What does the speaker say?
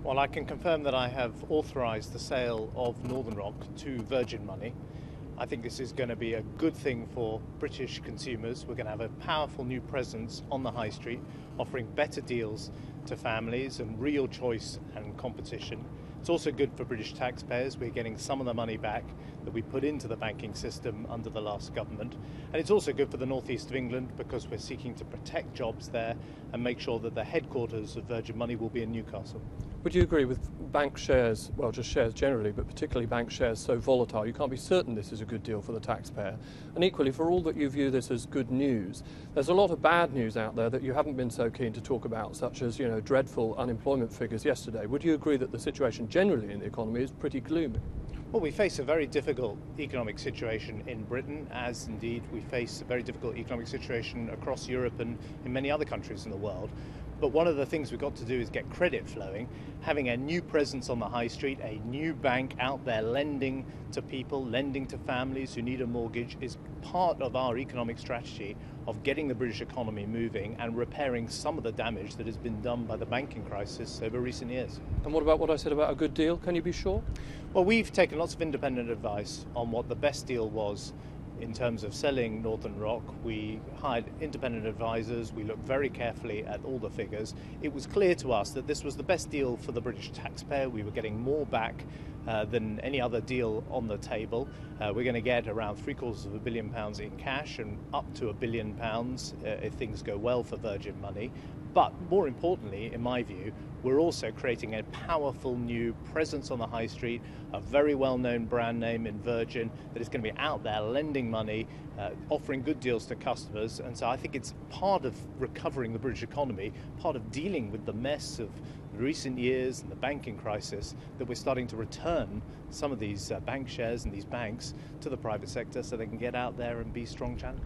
Well, I can confirm that I have authorised the sale of Northern Rock to Virgin Money. I think this is going to be a good thing for British consumers. We're going to have a powerful new presence on the high street, offering better deals to families and real choice and competition. It's also good for British taxpayers. We're getting some of the money back that we put into the banking system under the last government. And it's also good for the northeast of England because we're seeking to protect jobs there and make sure that the headquarters of Virgin Money will be in Newcastle. Would you agree with bank shares, well, just shares generally, but particularly bank shares so volatile, you can't be certain this is a good deal for the taxpayer? And equally, for all that you view this as good news, there's a lot of bad news out there that you haven't been so keen to talk about, such as, dreadful unemployment figures yesterday. Would you agree that the situation generally in the economy is pretty gloomy? Well, we face a very difficult economic situation in Britain, as indeed we face a very difficult economic situation across Europe and in many other countries in the world. But one of the things we've got to do is get credit flowing. Having a new presence on the high street, a new bank out there lending to people, lending to families who need a mortgage is part of our economic strategy of getting the British economy moving and repairing some of the damage that has been done by the banking crisis over recent years. And what about what I said about a good deal? Can you be sure? Well, we've taken lots of independent advice on what the best deal was in terms of selling Northern Rock. We hired independent advisors. We looked very carefully at all the figures. It was clear to us that this was the best deal for the British taxpayer. We were getting more back than any other deal on the table. We're going to get around £750 million in cash and up to £1 billion if things go well for Virgin Money. But more importantly, in my view, we're also creating a powerful new presence on the high street, a very well-known brand name in Virgin that is going to be out there lending money, offering good deals to customers. And so I think it's part of recovering the British economy, part of dealing with the mess of recent years and the banking crisis, that we're starting to return some of these bank shares and these banks to the private sector so they can get out there and be strong channels.